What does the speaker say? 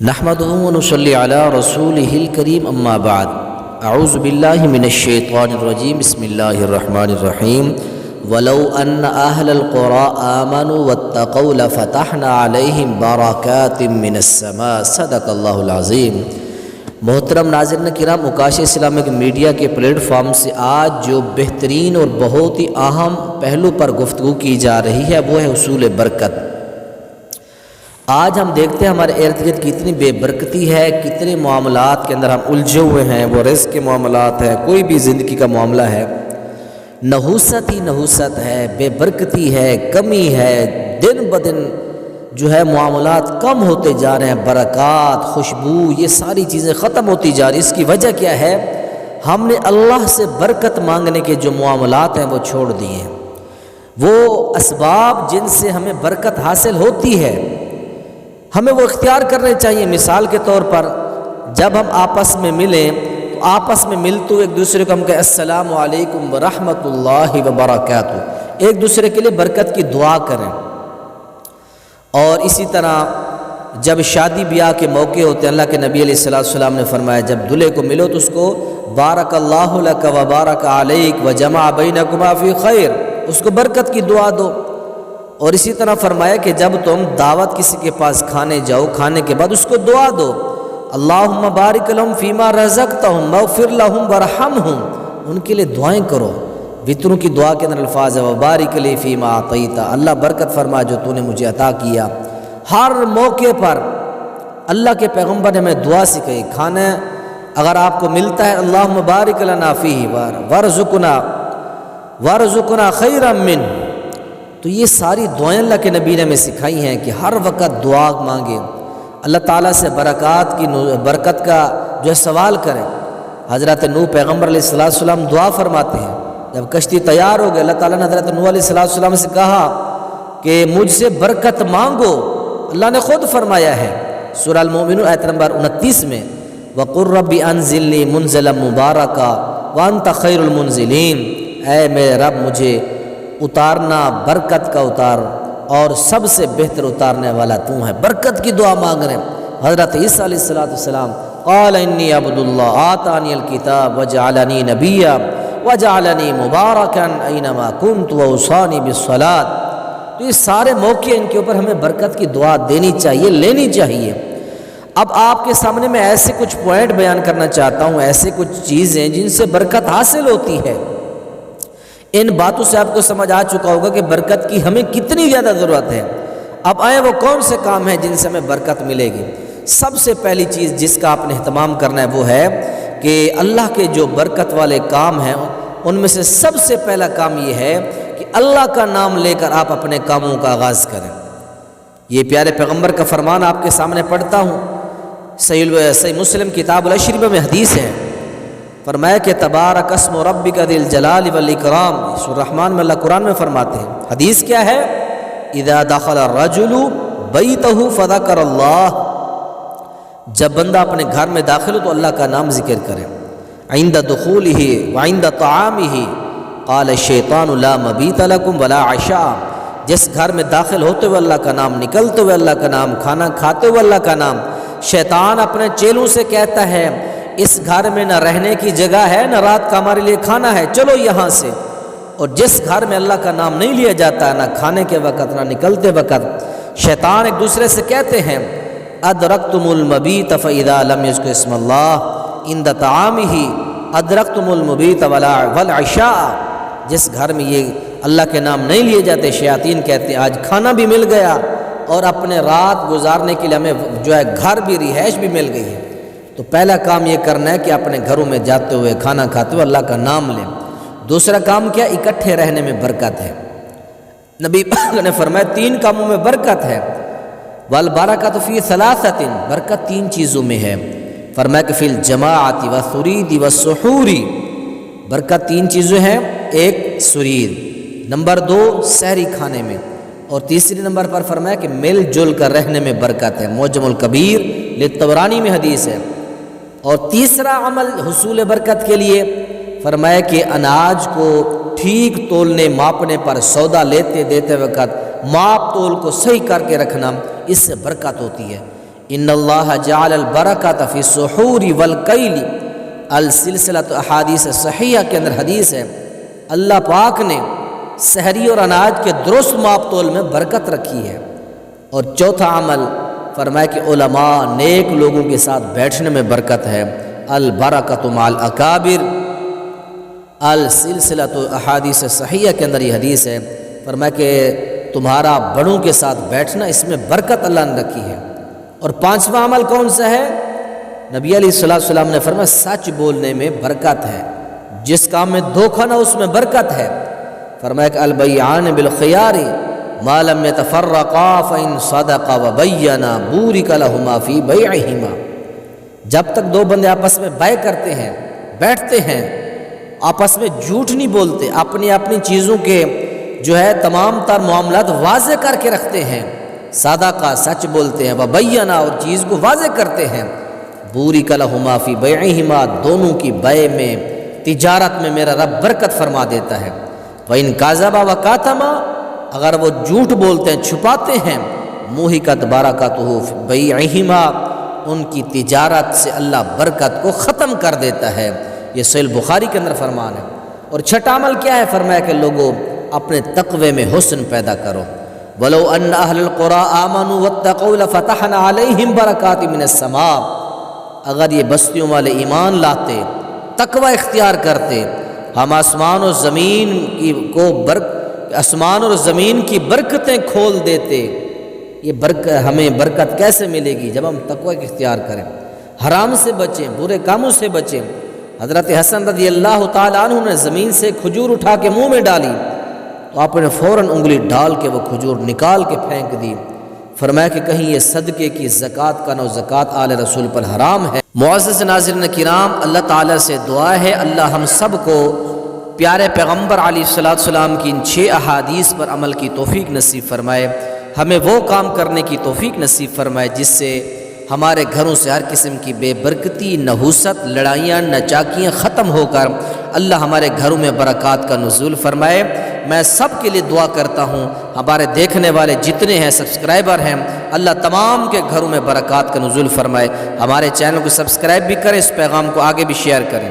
نحمده ونصلي على رسوله الكريم اما بعد اعوذ باللہ من الشیطان الرجیم بسم اللہ الرحمن الرحیم ولو ان اہل القرى آمنوا واتقوا لفتحنا علیہم برکات من السماء صدق اللہ العظیم۔ محترم ناظرین کرام، اوقاش اسلامک میڈیا کے پلیٹ فارم سے آج جو بہترین اور بہت ہی اہم پہلو پر گفتگو کی جا رہی ہے وہ ہے حصول برکت۔ آج ہم دیکھتے ہیں ہمارے ارد گرد کتنی بے برکتی ہے، کتنے معاملات کے اندر ہم الجھے ہوئے ہیں، وہ رزق کے معاملات ہے، کوئی بھی زندگی کا معاملہ ہے، نحوست ہی نحوست ہے، بے برکتی ہے، کمی ہے، دن بدن جو ہے معاملات کم ہوتے جا رہے ہیں، برکات، خوشبو، یہ ساری چیزیں ختم ہوتی جا رہی ہیں۔ اس کی وجہ کیا ہے؟ ہم نے اللہ سے برکت مانگنے کے جو معاملات ہیں وہ چھوڑ دیے ہیں۔ وہ اسباب جن سے ہمیں برکت حاصل ہوتی ہے ہمیں وہ اختیار کرنے چاہیے۔ مثال کے طور پر جب ہم آپس میں ملیں تو آپس میں ملتے ایک دوسرے کو ہم کہیں السلام علیکم ورحمۃ اللہ وبرکاتہ، ایک دوسرے کے لیے برکت کی دعا کریں۔ اور اسی طرح جب شادی بیاہ کے موقع ہوتے ہیں، اللہ کے نبی علیہ السلام نے فرمایا جب دلہے کو ملو تو اس کو بارک اللہ لک وبارک علیک وجمع بینکما فی خیر، اس کو برکت کی دعا دو۔ اور اسی طرح فرمایا کہ جب تم دعوت کسی کے پاس کھانے جاؤ، کھانے کے بعد اس کو دعا دو، اللہم بارک لہم فیما رزقتہم واغفر لہم وارحمہم، ان کے لیے دعائیں کرو۔ وطروں کی دعا کے اندر الفاظ ہے وبارک لی فیما اعطیت، اللہ برکت فرما جو تو نے مجھے عطا کیا۔ ہر موقع پر اللہ کے پیغمبر نے ہمیں دعا سکھائی۔ کھانا اگر آپ کو ملتا ہے اللہم بارک لنا فیہ وارزقنا خیرا منہ، تو یہ ساری دعائیں اللہ کے نبی نے ہمیں سکھائی ہیں کہ ہر وقت دعا مانگیں، اللہ تعالیٰ سے برکت کا جو ہے سوال کریں۔ حضرت نوح پیغمبر علیہ السلام دعا فرماتے ہیں، جب کشتی تیار ہو گئی اللہ تعالیٰ نے حضرت نوح علیہ السلام سے کہا کہ مجھ سے برکت مانگو، اللہ نے خود فرمایا ہے سورہ المؤمنون آیت نمبر 29 میں وَقُلْ رَبِّ أَنزِلْنِي مُنزِلًا مُبَارَكًا وَأَنْتَ خَيْرُ الْمُنزِلِينَ، اے میرے رب مجھے اتارنا برکت کا اتار اور سب سے بہتر اتارنے والا تو ہے۔ برکت کی دعا مانگ رہے ہیں۔ حضرت عیسیٰ علیہ السلام قال انی عبد اللہ آتانی الکتاب وجعلنی نبیا وجعلنی مبارکا اینما کنت واوصانی بالصلاۃ، تو یہ سارے موقع ان کے اوپر ہمیں برکت کی دعا دینی چاہیے، لینی چاہیے۔ اب آپ کے سامنے میں ایسے کچھ پوائنٹ بیان کرنا چاہتا ہوں، ایسے کچھ چیزیں جن سے برکت حاصل ہوتی ہے۔ ان باتوں سے آپ کو سمجھ آ چکا ہوگا کہ برکت کی ہمیں کتنی زیادہ ضرورت ہے۔ اب آئیں وہ کون سے کام ہیں جن سے ہمیں برکت ملے گی۔ سب سے پہلی چیز جس کا آپ نے اہتمام کرنا ہے وہ ہے کہ اللہ کے جو برکت والے کام ہیں ان میں سے سب سے پہلا کام یہ ہے کہ اللہ کا نام لے کر آپ اپنے کاموں کا آغاز کریں۔ یہ پیارے پیغمبر کا فرمان آپ کے سامنے پڑھتا ہوں، صحیح مسلم کتاب العشر میں حدیث ہے، فرمایا کہ تبارک اسم ربک ذی الجلال والاکرام، سورہ الرحمن میں اللہ قرآن میں فرماتے ہیں۔ حدیث کیا ہے؟ اذا دخل الرجل بیتہ فذکر اللہ، جب بندہ اپنے گھر میں داخل ہو تو اللہ کا نام ذکر کرے۔ عند دخولہ وعند طعامہ قال الشیطان لا مبیت لکم ولا عشاء، جس گھر میں داخل ہوتے ہوئے اللہ کا نام، نکلتے ہوئے اللہ کا نام، کھانا کھاتے ہوئے اللہ کا نام، شیطان اپنے چیلوں سے کہتا ہے اس گھر میں نہ رہنے کی جگہ ہے نہ رات کا ہمارے لیے کھانا ہے، چلو یہاں سے۔ اور جس گھر میں اللہ کا نام نہیں لیا جاتا ہے، نہ کھانے کے وقت نہ نکلتے وقت، شیطان ایک دوسرے سے کہتے ہیں ادرکتم المبیت فاذا لم یذکر اسم اللہ عند طعامہ ادرکتم المبیت والعشاء، جس گھر میں یہ اللہ کے نام نہیں لیے جاتے، شیاطین کہتے ہیں آج کھانا بھی مل گیا اور اپنے رات گزارنے کے لیے ہمیں جو ہے گھر بھی، رہائش بھی مل گئی ہے۔ تو پہلا کام یہ کرنا ہے کہ اپنے گھروں میں جاتے ہوئے کھانا کھاتے ہوئے اللہ کا نام لیں۔ دوسرا کام کیا؟ اکٹھے رہنے میں برکت ہے۔ نبی پاک نے فرمایا 3 کاموں میں برکت ہے، والبرکۃ فی ثلاثۃ، برکت 3 چیزوں میں ہے۔ فرمایا کہ فی الجماعۃ والسرید والسحور، برکت 3 چیزیں ہیں، ایک سرید، نمبر 2 سحری کھانے میں، اور تیسری نمبر پر فرمایا کہ مل جل کر رہنے میں برکت ہے۔ معجم الکبیر للطبرانی میں حدیث ہے۔ اور تیسرا عمل حصول برکت کے لیے فرمایا کہ اناج کو ٹھیک تولنے ماپنے پر، سودا لیتے دیتے وقت ماپ تول کو صحیح کر کے رکھنا، اس سے برکت ہوتی ہے۔ ان اللہ جعل البرکۃ فی السحور والکیل، السلسلۃ احادیث صحیحہ کے اندر حدیث ہے، اللہ پاک نے سحری اور اناج کے درست ماپ تول میں برکت رکھی ہے۔ اور چوتھا عمل فرمایا کہ علماء نیک لوگوں کے ساتھ بیٹھنے میں برکت ہے، البرکۃ مع الاکابر، السلسلۃ احادیث صحیحہ کے اندر یہ حدیث ہے، فرمایا کہ تمہارا بڑوں کے ساتھ بیٹھنا اس میں برکت اللہ نے رکھی ہے۔ اور پانچواں عمل کون سا ہے؟ نبی علیہ الصلوۃ والسلام نے فرمایا سچ بولنے میں برکت ہے، جس کام میں دھوکہ نہ اس میں برکت ہے۔ فرمایا کہ البیعان بالخیار ما لم یتفرقا فإن صدقا وبینا بورک لہما فی بیعہما، جب تک دو بندے آپس میں بیع کرتے ہیں، بیٹھتے ہیں، آپس میں جھوٹ نہیں بولتے، اپنی اپنی چیزوں کے جو ہے تمام تر معاملات واضح کر کے رکھتے ہیں، صدقہ سچ بولتے ہیں، وبینا اور چیز کو واضح کرتے ہیں، بورک لہما فی بیعہما دونوں کی بیع میں تجارت میں میرا رب برکت فرما دیتا ہے۔ وَإِن كَذَبَ وَكَتَمَ، اگر وہ جھوٹ بولتے ہیں، چھپاتے ہیں، مُحِقَتْ بَرَکَتُهُ فِي بَيْعِهِمَا، ان کی تجارت سے اللہ برکت کو ختم کر دیتا ہے۔ یہ صحیح بخاری کے اندر فرمان ہے۔ اور چھٹا عمل کیا ہے؟ فرمایا کہ لوگوں اپنے تقوی میں حسن پیدا کرو۔ وَلَوْ أَنَّ أَهْلَ الْقُرَىٰ آمَنُوا وَاتَّقَوْا لَفَتَحْنَا عَلَيْهِمْ بَرَكَاتٍ مِّنَ السَّمَاءِ، اگر یہ بستیوں والے ایمان لاتے، تقوی اختیار کرتے، ہم آسمان اور زمین کی برکتیں کھول دیتے۔ یہ ہمیں برکت کیسے ملے گی؟ جب ہم تقوی اختیار کریں، حرام سے بچیں، برے کاموں سے بچیں۔ حضرت حسن رضی اللہ تعالیٰ عنہ نے زمین سے کھجور اٹھا کے منہ میں ڈالی تو آپ نے فوراً انگلی ڈال کے وہ کھجور نکال کے پھینک دی۔ فرمایا کہ کہیں یہ صدقے کی زکوٰۃ کا نہ زکوٰۃ آل رسول پر حرام ہے۔ معزز ناظرین کرام، اللہ تعالیٰ سے دعا ہے اللہ ہم سب کو پیارے پیغمبر علیہ الصلوۃ والسلام کی ان 6 احادیث پر عمل کی توفیق نصیب فرمائے، ہمیں وہ کام کرنے کی توفیق نصیب فرمائے جس سے ہمارے گھروں سے ہر قسم کی بے برکتی، نحوست، لڑائیاں، نچاکیاں ختم ہو کر اللہ ہمارے گھروں میں برکات کا نزول فرمائے۔ میں سب کے لیے دعا کرتا ہوں، ہمارے دیکھنے والے جتنے ہیں سبسکرائبر ہیں، اللہ تمام کے گھروں میں برکات کا نزول فرمائے۔ ہمارے چینل کو سبسکرائب بھی کریں، اس پیغام کو آگے بھی شیئر کریں۔